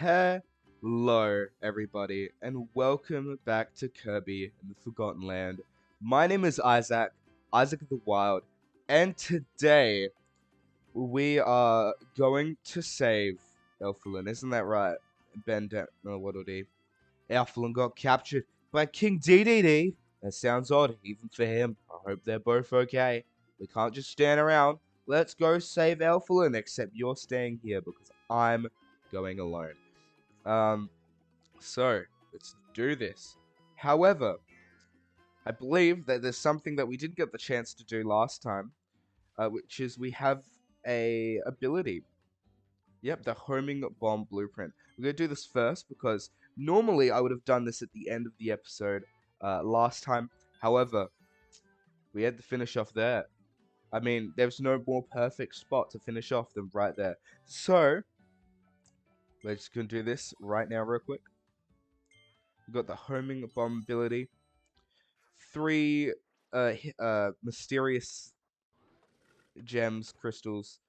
Hello, everybody, and welcome back to Kirby in the Forgotten Land. My name is Isaac, Isaac of the Wild, and today we are going to save Elfilin. Isn't that right? What'll he? Elfilin got captured by King DDD. That sounds odd, even for him. I hope they're both okay. We can't just stand around. Let's go save Elfilin, except you're staying here because I'm going alone. Um, so let's do this. However, I believe that there's something that we didn't get the chance to do last time, which is we have a ability. Yep, the homing bomb blueprint. We're gonna do this first because normally I would have done this at the end of the episode last time. However, we had to finish off there. I mean, there's no more perfect spot to finish off than right there. So, we're just gonna do this right now real quick. We've got the homing bomb ability. Three mysterious gems, crystals,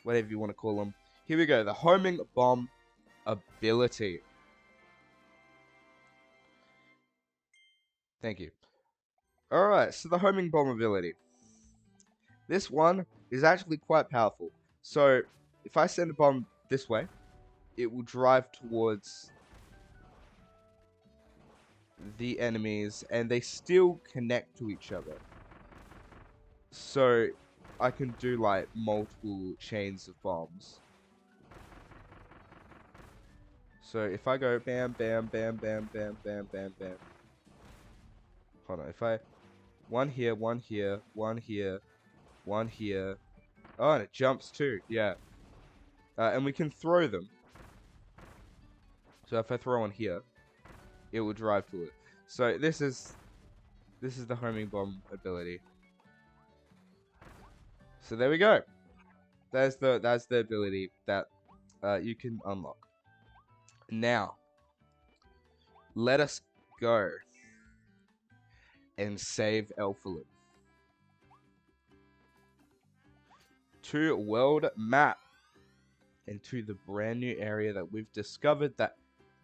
whatever you want to call them. Here we go, the homing bomb ability. Thank you. Alright, so the homing bomb ability. This one is actually quite powerful. So, if I send a bomb this way, it will drive towards the enemies, and they still connect to each other. So, I can do like multiple chains of bombs. So if I go bam, bam, bam, bam, bam, bam, bam, bam. Hold on, if I... One here, one here, one here, one here. Oh, and it jumps too, yeah. And we can throw them. So if I throw one here, it will drive to it. So this is the homing bomb ability. So there we go. That's the ability that you can unlock. Now, let us go and save Elfilin. To world map and to the brand new area that we've discovered. That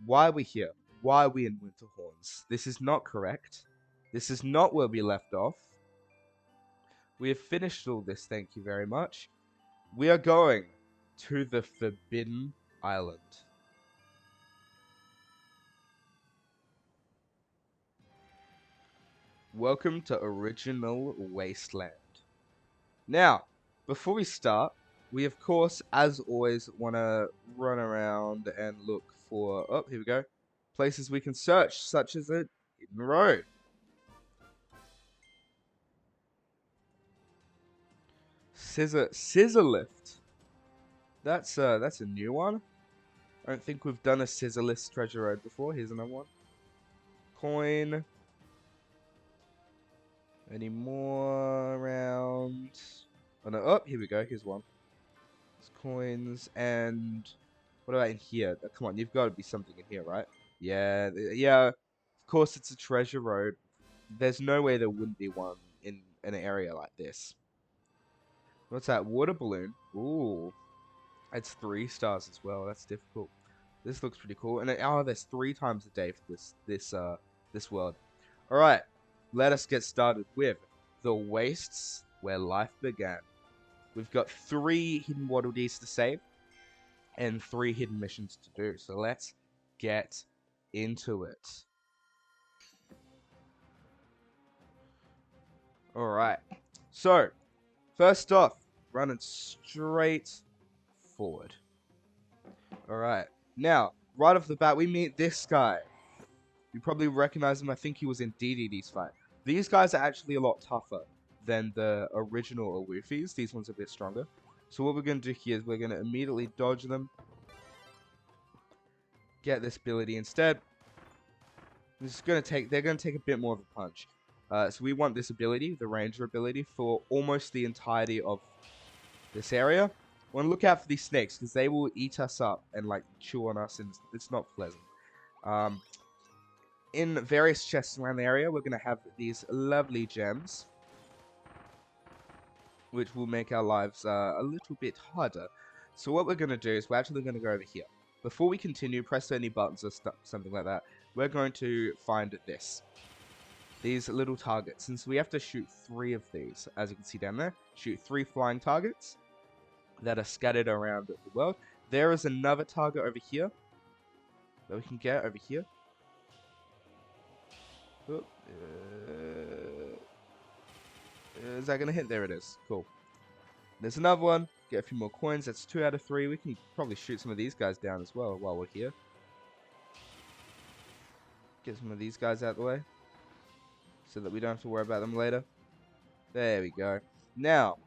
why we're here, why we're in Winterhorns. This is not correct. This is not where we left off. We have finished all this, thank you very much. We are going to the Forbidden Island. Welcome to Original Wasteland. Now, before we start, we of course, as always, want to run around and look for, oh, here we go, places we can search, such as a hidden road. Scissor lift. That's a new one. I don't think we've done a scissor lift treasure road before. Here's another one. Coin. Any more around? Oh no! Oh, here we go. Here's one. There's coins and what about in here? Come on, you've got to be something in here, right? Yeah, yeah. Of course, it's a treasure road. There's no way there wouldn't be one in an area like this. What's that? Water balloon. Ooh, it's 3 stars as well. That's difficult. This looks pretty cool. And there's 3 times a day for this world. All right, let us get started with the wastes where life began. We've got 3 hidden Waddle Dees to save and 3 hidden missions to do. So let's get into it. All right. So first off, running straight forward. All right. Now, right off the bat, we meet this guy. You probably recognize him. I think he was in DDD's fight. These guys are actually a lot tougher than the original Awufis. These ones are a bit stronger. So what we're going to do here is we're going to immediately dodge them. Get this ability instead. This is going to take, they're going to take a bit more of a punch. So we want this ability, the Ranger ability, for almost the entirety of this area. We want to look out for these snakes because they will eat us up and like chew on us, and it's not pleasant. In various chests around the area, we're going to have these lovely gems, which will make our lives a little bit harder. So what we're going to do is we're actually going to go over here. before we continue, press any buttons or something like that, we're going to find this. These little targets. Since we have to shoot 3 of these, as you can see down there, shoot 3 flying targets that are scattered around the world. There is another target over here that we can get over here. Oh, is that going to hit? There it is. Cool. There's another one. Get a few more coins. That's 2 out of 3. We can probably shoot some of these guys down as well while we're here. Get some of these guys out of the way so that we don't have to worry about them later. There we go. Now,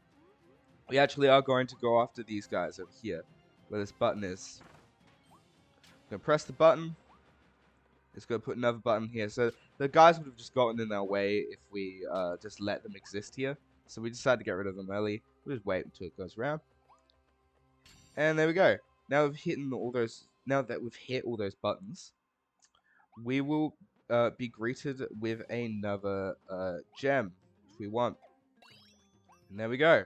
we actually are going to go after these guys over here, where this button is. I'm going to press the button. It's going to put another button here. So the guys would have just gotten in our way if we just let them exist here. So we decided to get rid of them early. We'll just wait until it goes around. And there we go. Now we've hit all those. Now that we've hit all those buttons, we will be greeted with another gem if we want. And there we go.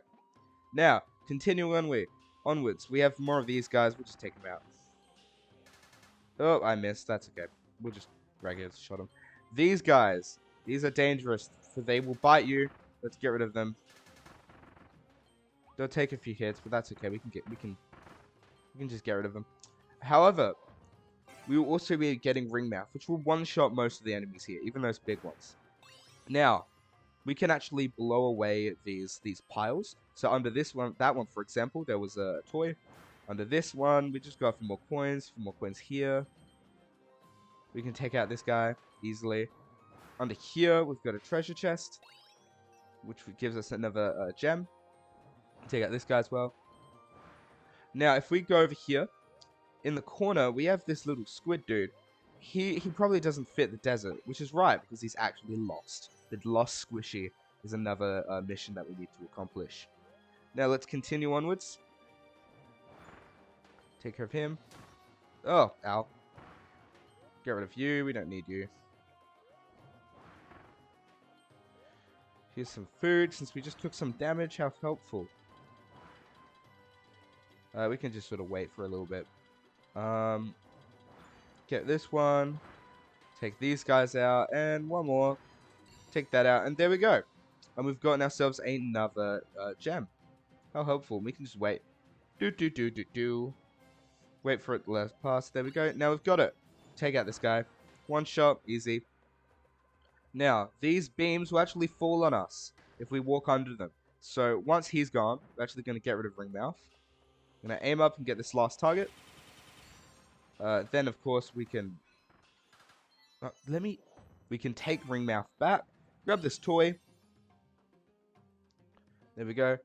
Now, continuing onwards. We have more of these guys. We'll just take them out. Oh, I missed. That's okay. We'll just regular shot them. These guys, these are dangerous, for they will bite you. Let's get rid of them. They'll take a few hits, but that's okay. We can just get rid of them. However, we will also be getting ring mouth, which will one-shot most of the enemies here, even those big ones. Now, we can actually blow away these piles. So under this one, that one, for example, there was a toy. Under this one, we just got a few more coins here. We can take out this guy easily. Under here, we've got a treasure chest, which gives us another gem. Take out this guy as well. Now, if we go over here, in the corner, we have this little squid dude. He probably doesn't fit the desert, which is right, because he's actually lost. The lost squishy is another mission that we need to accomplish. Now, let's continue onwards. Take care of him. Oh, ow. Get rid of you. We don't need you. Here's some food. Since we just took some damage, how helpful. We can just sort of wait for a little bit. Get this one. Take these guys out. And one more. Take that out. And there we go. And we've gotten ourselves another gem. How helpful. We can just wait. Wait for it to let pass. There we go. Now we've got it. Take out this guy. One shot. Easy. Now, these beams will actually fall on us if we walk under them. So, once he's gone, we're actually going to get rid of Ringmouth. I'm going to aim up and get this last target. Then, of course, we can... We can take Ringmouth back. Grab this toy. There we go.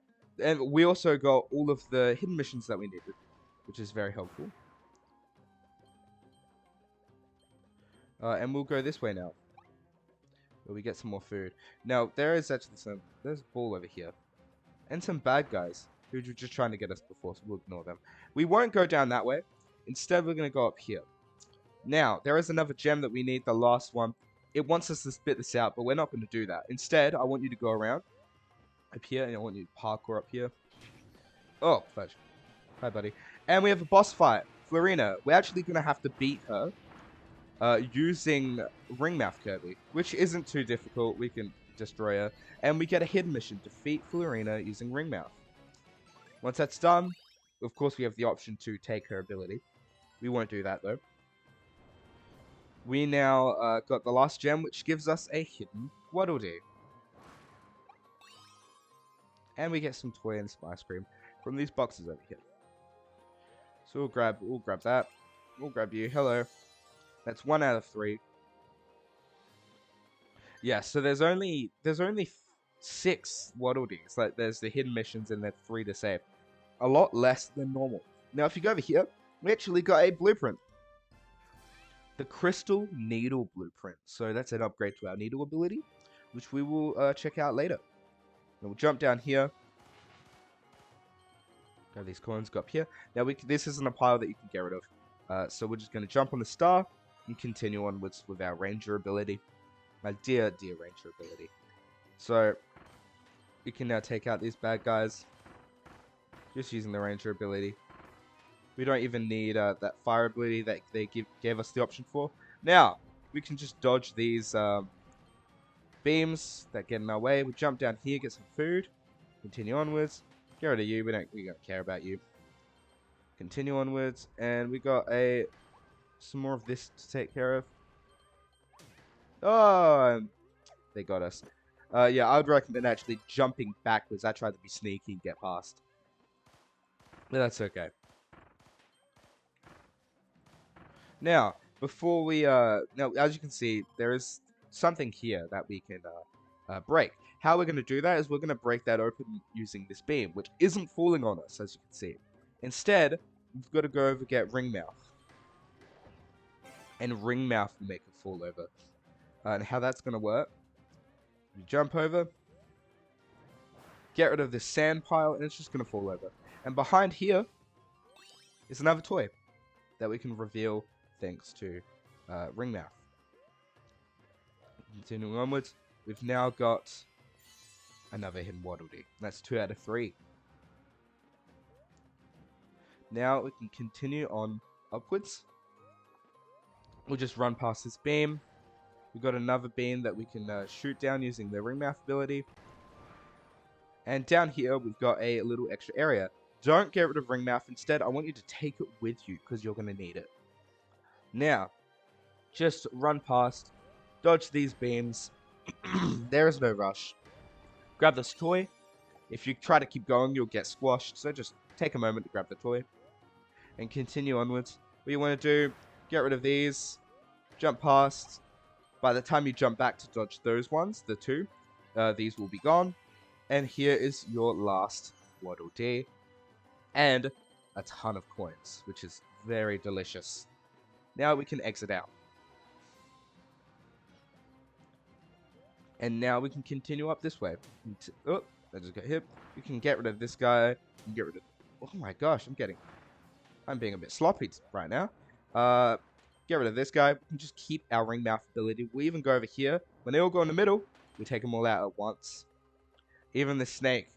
And we also got all of the hidden missions that we needed, which is very helpful. And we'll go this way now, where we get some more food. Now, there is actually there's a ball over here. And some bad guys who were just trying to get us before, so we'll ignore them. We won't go down that way. Instead, we're going to go up here. Now, there is another gem that we need, the last one. It wants us to spit this out, but we're not going to do that. Instead, I want you to go around up here, and I want you to parkour up here. Oh, fudge. Hi, buddy. And we have a boss fight. Florina. We're actually going to have to beat her using Ringmouth Kirby, which isn't too difficult. We can destroy her. And we get a hidden mission. Defeat Florina using Ringmouth. Once that's done, of course, we have the option to take her ability. We won't do that, though. We now got the last gem, which gives us a hidden Waddle Dee. And we get some toy and some ice cream from these boxes over here. So we'll grab that. We'll grab you. Hello. That's 1 out of 3. Yeah, so there's only 6 Waddle Dees. Like there's the hidden missions and there's 3 to save. A lot less than normal. Now if you go over here, we actually got a blueprint. The Crystal Needle Blueprint. So that's an upgrade to our needle ability, which we will check out later. And we'll jump down here. Grab these coins, go up here. Now this isn't a pile that you can get rid of. So we're just going to jump on the star and continue onwards with our ranger ability. My dear ranger ability. So we can now take out these bad guys just using the ranger ability. We don't even need that fire ability that they gave us the option for. Now, we can just dodge these beams that get in our way. We jump down here, get some food. Continue onwards. Get rid of you. We don't care about you. Continue onwards, and we got some more of this to take care of. Oh, they got us. Yeah, I would recommend actually jumping backwards. I tried to be sneaky and get past. But that's okay. Now, before we, now, as you can see, there is something here that we can break. How we're going to do that is we're going to break that open using this beam, which isn't falling on us, as you can see. Instead, we've got to go over get Ringmouth. And Ringmouth will make it fall over. And how that's going to work, you jump over, get rid of this sand pile, and it's just going to fall over. And behind here is another toy that we can reveal thanks to Ringmouth. Continuing onwards, we've now got another hidden Waddle Dee. That's 2 out of 3. Now we can continue on upwards. We'll just run past this beam. We've got another beam that we can shoot down using the Ringmouth ability. And down here, we've got a little extra area. Don't get rid of Ringmouth. Instead, I want you to take it with you because you're going to need it. Now, just run past, dodge these beams. There is no rush. Grab this toy. If you try to keep going, you'll get squashed. So just take a moment to grab the toy and continue onwards. What you want to do, get rid of these, jump past. By the time you jump back to dodge those ones, the 2, these will be gone. And here is your last Waddle Dee. And a ton of coins, which is very delicious. Now we can exit out. And now we can continue up this way. Oh, I just got hit. We can get rid of this guy. And get rid of... Oh my gosh, I'm being a bit sloppy right now. Get rid of this guy. We can just keep our Ringmouth ability. We even go over here. When they all go in the middle, we take them all out at once. Even the snake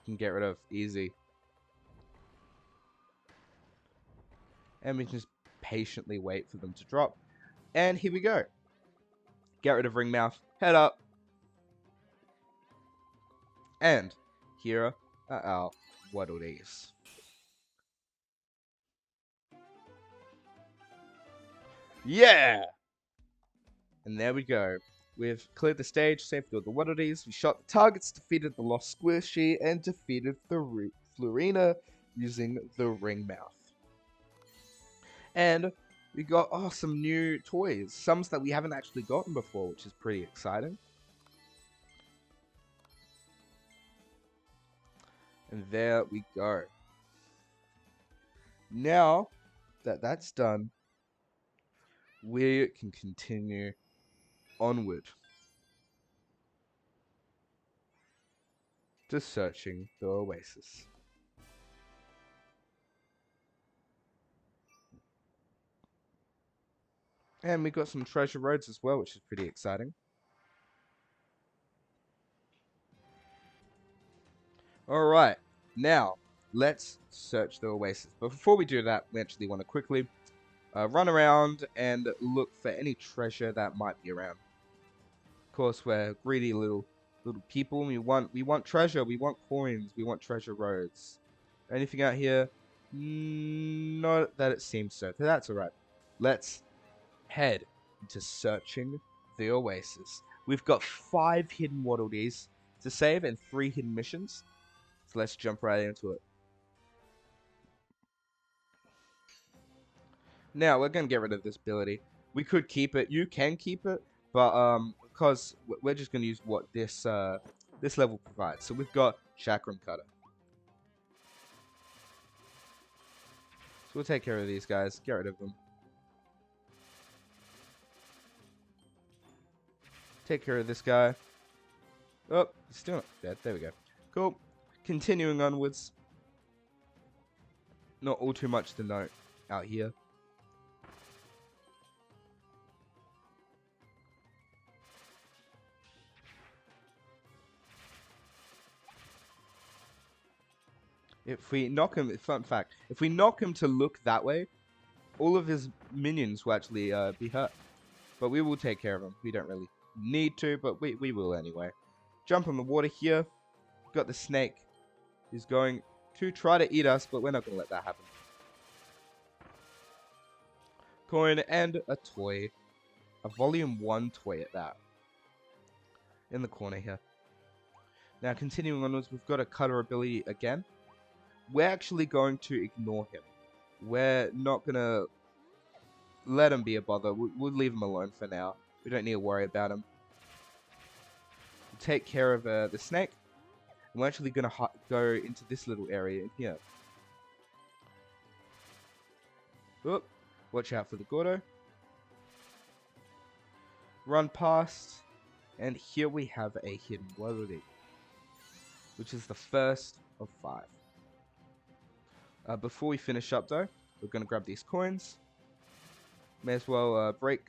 can get rid of easy. And we can just patiently wait for them to drop. And here we go. Get rid of Ringmouth. Head up. And here are our Waddle Dees. Yeah! And there we go. We've cleared the stage, saved all the Waddle Dees, we shot the targets, defeated the Lost Squishy, and defeated the Florina using the Ringmouth. And we got some new toys, some that we haven't actually gotten before, which is pretty exciting. And there we go. Now that that's done, we can continue onward to searching the oasis. And we got some treasure roads as well, which is pretty exciting. Alright, now let's search the oasis. But before we do that, we actually want to quickly run around and look for any treasure that might be around. Of course, we're greedy little people. We want treasure. We want coins. We want treasure roads. Anything out here? Not that it seems so. That's alright. Let's head into searching the oasis. We've got 5 hidden Waddle Dees to save and 3 hidden missions. So let's jump right into it. Now, we're going to get rid of this ability. We could keep it. You can keep it. But, because we're just going to use what this level provides. So we've got Chakram Cutter. So we'll take care of these guys. Get rid of them. Take care of this guy. Oh, he's still not dead. There we go. Cool. Continuing onwards. Not all too much to note out here. If we knock him, fun fact, if we knock him to look that way, all of his minions will actually be hurt. But we will take care of him. We don't really need to, but we will anyway. Jump in the water here. Got the snake. He's going to try to eat us, but we're not going to let that happen. Coin and a toy. A volume 1 toy at that. In the corner here. Now, continuing onwards, we've got a cutter ability again. We're actually going to ignore him. We're not going to let him be a bother. We'll leave him alone for now. We don't need to worry about him. We'll take care of the snake. And we're actually going to go into this little area in here. Oop. Watch out for the Gordo. Run past. And here we have a hidden ability, which is the first of 5. Before we finish up though, we're going to grab these coins. May as well break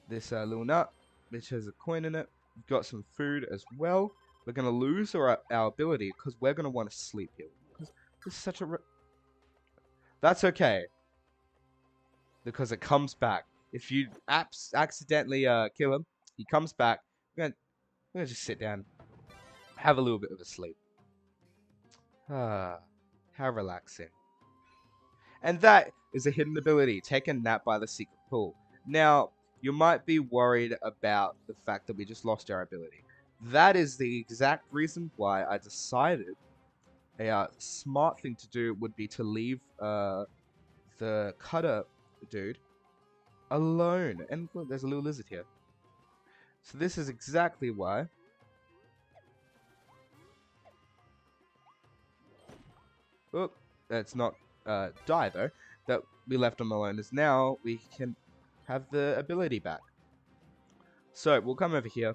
this little nut, which has a coin in it. We've got some food as well. We're going to lose our ability because we're going to want to sleep here. Because this is such a... That's okay. Because it comes back. If you accidentally kill him, he comes back. We're gonna just sit down, have a little bit of a sleep. Ah, how relaxing. And that is a hidden ability. Take a nap by the secret pool. Now, you might be worried about the fact that we just lost our ability. That is the exact reason why I decided a smart thing to do would be to leave the cutter dude alone. And look, there's a little lizard here. So this is exactly why. Oh, that's not die though. That we left him alone, is now we can have the ability back. So we'll come over here.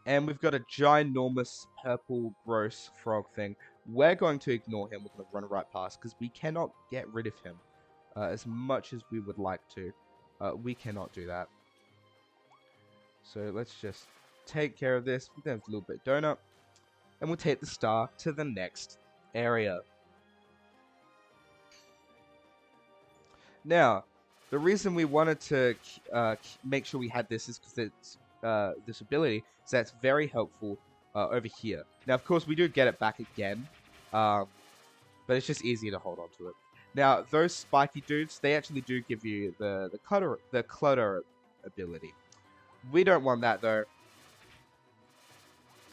And we've got a ginormous purple gross frog thing. We're going to ignore him. We're going to run right past because we cannot get rid of him as much as we would like to. We cannot do that. So let's just take care of this. We're going to have a little bit of donut. And we'll take the star to the next area. Now, the reason we wanted to make sure we had this is because it's this ability, so that's very helpful over here. Now, of course, we do get it back again, but it's just easier to hold on to it. Now, those spiky dudes, they actually do give you the clutter ability. We don't want that though.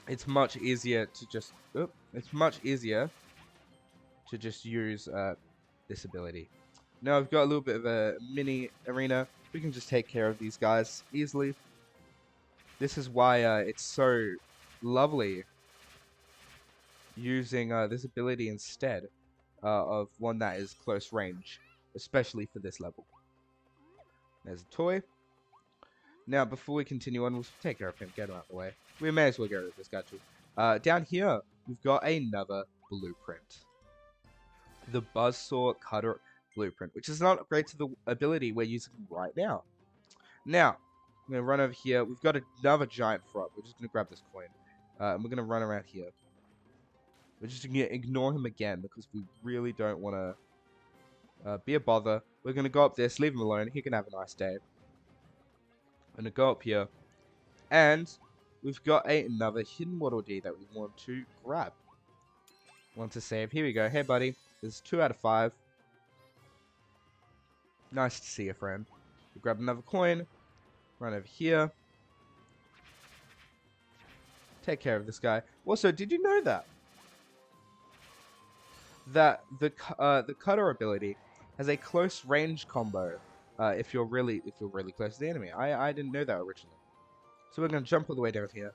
It's much easier to just use this ability. Now I've got a little bit of a mini arena. We can just take care of these guys easily. This is why it's so lovely using this ability instead of one that is close range, especially for this level. There's a toy. Now, before we continue on, we'll take care of him. Get him out of the way. We may as well get rid of this guy too. Down here, we've got another blueprint. The Buzzsaw Cutter Blueprint, which is not great to the ability we're using right now. Now, I'm going to run over here. We've got another giant frog. We're just going to grab this coin. And we're going to run around here. We're just going to ignore him again because we really don't want to be a bother. We're going to go up this, leave him alone. He can have a nice day. I'm going to go up here. And we've got another hidden Waddle Dee that we want to grab. Want to save. Here we go. Hey, buddy. This is 2 out of 5. Nice to see you, friend. We grab another coin. Run over here. Take care of this guy. Also, did you know that the cutter ability has a close range combo if you're really close to the enemy? I didn't know that originally. So we're gonna jump all the way down here.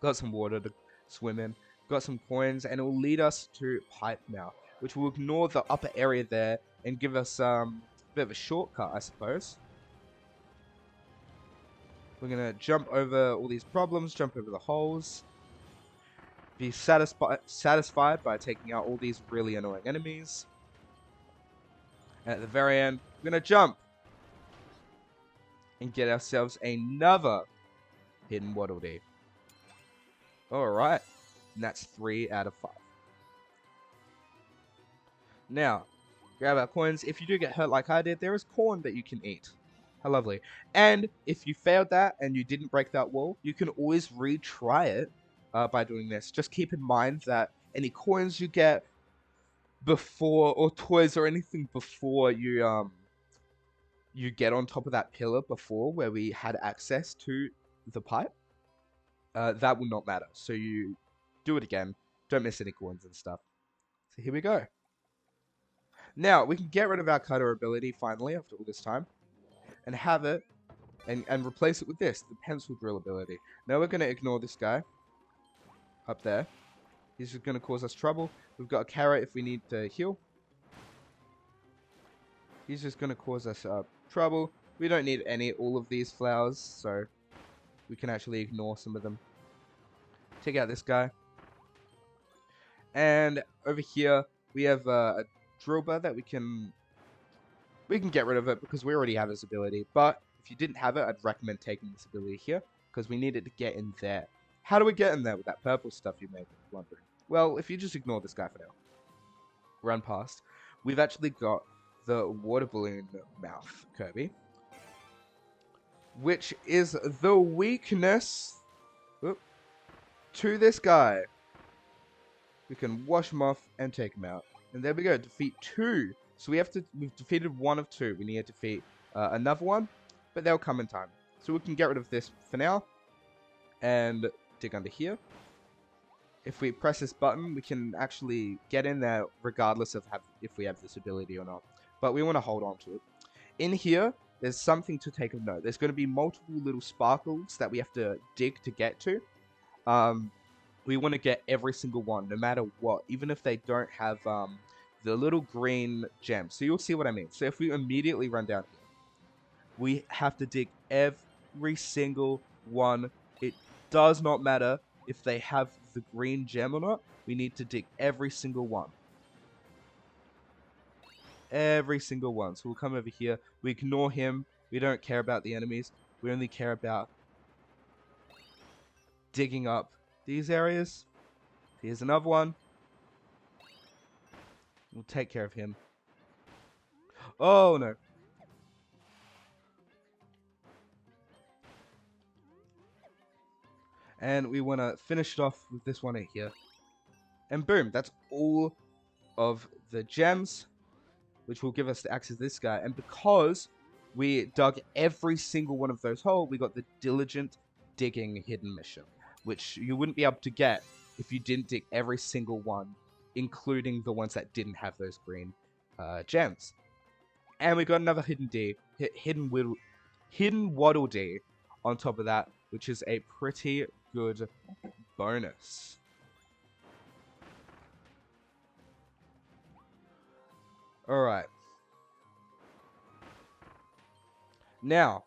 Got some water to swim in. Got some coins, and it will lead us to Pipe Mouth, which will ignore the upper area there and give us a bit of a shortcut, I suppose. We're gonna jump over all these problems, jump over the holes. Be satisfied by taking out all these really annoying enemies. And at the very end, we're gonna jump and get ourselves another hidden Waddle Dee. Alright, and that's 3 out of 5. Now, grab our coins. If you do get hurt like I did, there is corn that you can eat. How lovely. And if you failed that and you didn't break that wall, you can always retry it by doing this. Just keep in mind that any coins you get before, or toys or anything before you get on top of that pillar before where we had access to the pipe, that will not matter. So you do it again. Don't miss any coins and stuff. So here we go. Now, we can get rid of our cutter ability finally after all this time and have it and replace it with this, the pencil drill ability. Now we're going to ignore this guy up there. He's just going to cause us trouble. We've got a carrot if we need to heal. He's just going to cause us trouble. We don't need all of these flowers, so we can actually ignore some of them. Take out this guy. And over here, we have a drill bar that we can get rid of it because we already have this ability. But if you didn't have it, I'd recommend taking this ability here because we need it to get in there. How do we get in there with that purple stuff you may be wondering? Well, if you just ignore this guy for now, run past, we've actually got the water balloon mouth, Kirby, which is the weakness to this guy. We can wash him off and take him out. And there we go, defeat 2. So we've defeated 1 of 2. We need to defeat another one, but they'll come in time. So we can get rid of this for now and dig under here. If we press this button, we can actually get in there regardless of if we have this ability or not. But we want to hold on to it. In here, there's something to take a note. There's going to be multiple little sparkles that we have to dig to get to. We want to get every single one, no matter what, even if they don't have the little green gem. So you'll see what I mean. So if we immediately run down here, we have to dig every single one. It does not matter if they have the green gem or not. We need to dig every single one. Every single one. So we'll come over here. We ignore him. We don't care about the enemies. We only care about digging up these areas. Here's another one. We'll take care of him. Oh, no. And we want to finish it off with this one right here. And boom, that's all of the gems, which will give us the access to this guy. And because we dug every single one of those holes, we got the Diligent Digging hidden mission, which you wouldn't be able to get if you didn't dig every single one, including the ones that didn't have those green gems. And we got another hidden Waddle Dee on top of that, which is a pretty good bonus. Alright. Now,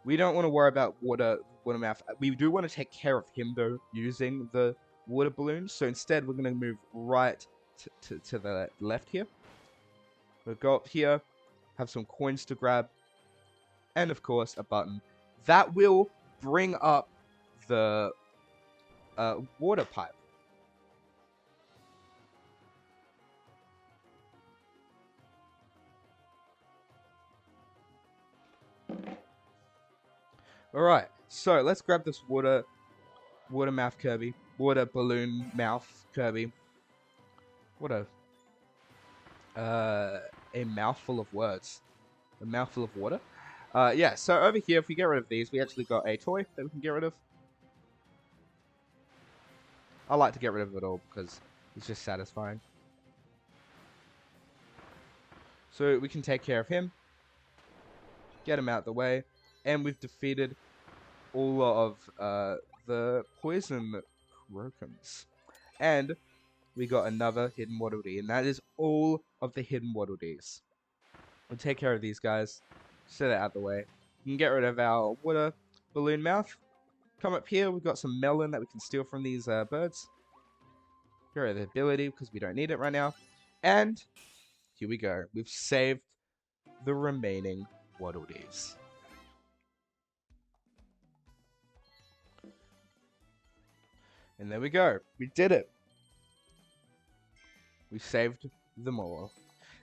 we don't want to worry about water mouth. We do want to take care of him, though, using the water balloons. So instead, we're going to move right to the left here. We'll go up here, have some coins to grab, and, of course, a button. That will bring up the water pipe. Alright, so let's grab this water mouth Kirby. Water balloon mouth Kirby. What a mouthful of words. A mouthful of water. Yeah, so over here, if we get rid of these, we actually got a toy that we can get rid of. I like to get rid of it all because it's just satisfying. So we can take care of him. Get him out the way. And we've defeated all of the poison Krokums. And we got another hidden Waddle Dee. And that is all of the hidden Waddle Dees. We'll take care of these guys. Set it out the way. We can get rid of our water balloon mouth. Come up here. We've got some melon that we can steal from these birds. Get rid of the ability because we don't need it right now. And here we go. We've saved the remaining Waddle Dees. And there we go. We did it. We saved them all.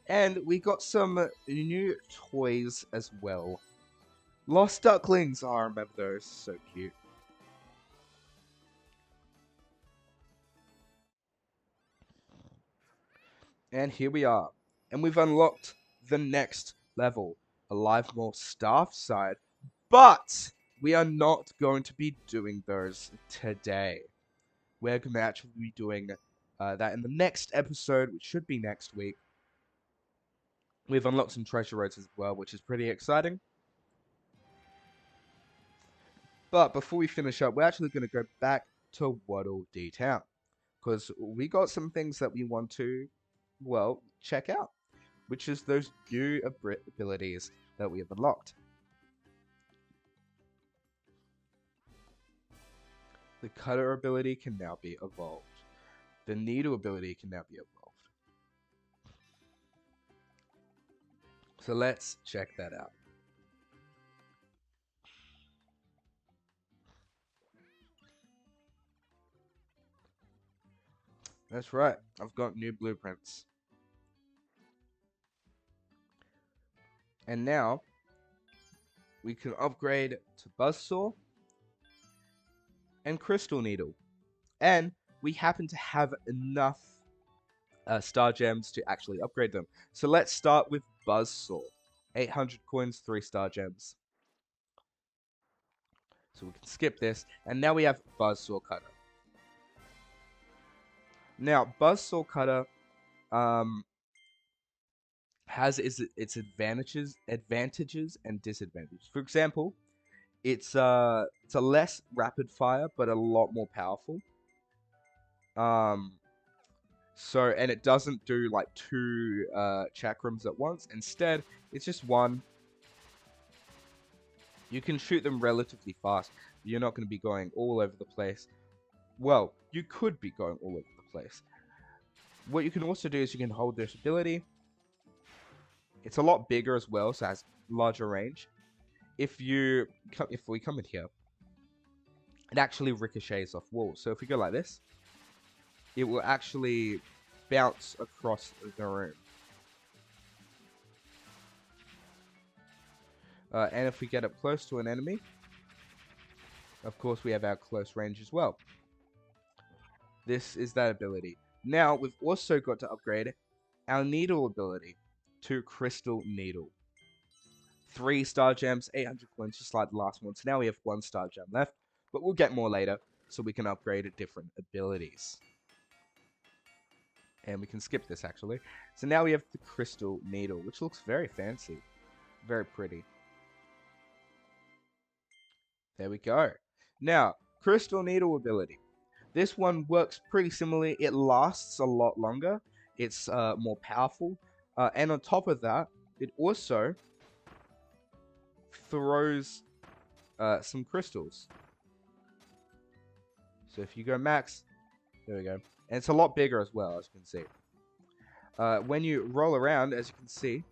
And we got some new toys as well. Lost ducklings. Oh, I remember those. So cute. And here we are. And we've unlocked the next level. Alive More Staff Side. But we are not going to be doing those today. We're going to actually be doing that in the next episode, which should be next week. We've unlocked some treasure roads as well, which is pretty exciting. But before we finish up, we're actually going to go back to Waddle Dee Town. Because we got some things that we want to, well, check out. Which is those new abilities that we have unlocked. The cutter ability can now be evolved. The needle ability can now be evolved. So let's check that out. That's right, I've got new blueprints. And now, we can upgrade to Buzzsaw and Crystal Needle. And we happen to have enough Star Gems to actually upgrade them. So let's start with Buzzsaw. 800 coins, 3 Star Gems. So we can skip this. And now we have Buzzsaw Cutter. Now, Buzzsaw Cutter has its advantages and disadvantages. For example, it's a less rapid fire, but a lot more powerful. So, and it doesn't do like 2 chakrams at once. Instead, it's just 1. You can shoot them relatively fast. You're not going to be going all over the place. Well, you could be going all over the place. What you can also do is you can hold this ability. It's a lot bigger as well, so it has larger range. If we come in here, it actually ricochets off walls. So if we go like this, it will actually bounce across the room. And if we get up close to an enemy, of course we have our close range as well. This is that ability. Now, we've also got to upgrade our needle ability to Crystal Needle. 3 Star Gems, 800 coins, just like the last one. So now we have 1 Star Gem left, but we'll get more later, so we can upgrade different abilities. And we can skip this, actually. So now we have the Crystal Needle, which looks very fancy. Very pretty. There we go. Now, Crystal Needle ability. This one works pretty similarly. It lasts a lot longer. It's more powerful. And on top of that, it also throws some crystals. So if you go max, there we go. And it's a lot bigger as well, as you can see. When you roll around, as you can see,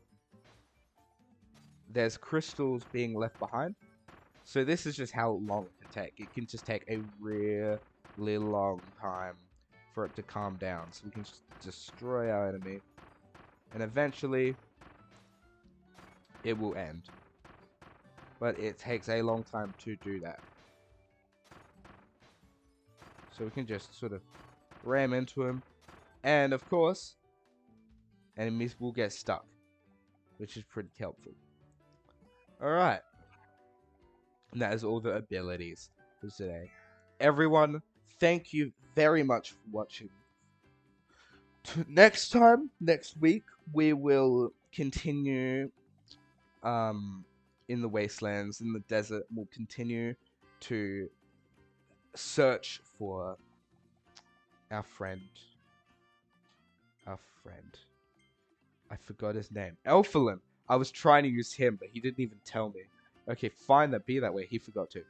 there's crystals being left behind. So this is just how long it can take. It can just take a really long time for it to calm down. So we can just destroy our enemy. And eventually, it will end. But it takes a long time to do that. So we can just sort of ram into him. And of course, enemies will get stuck, which is pretty helpful. Alright. And that is all the abilities for today. Everyone, thank you very much for watching. Next week, we will continue in the wastelands, in the desert. We'll continue to search for our friend. I forgot his name. Elfilin. I was trying to use him, but he didn't even tell me. Okay, fine, that be that way. He forgot to.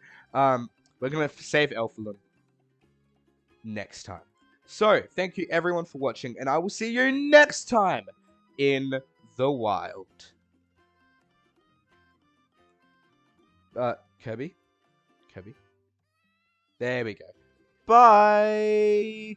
We're gonna save Elfilin next time. So, thank you everyone for watching, and I will see you next time in the wild. Kirby? There we go. Bye!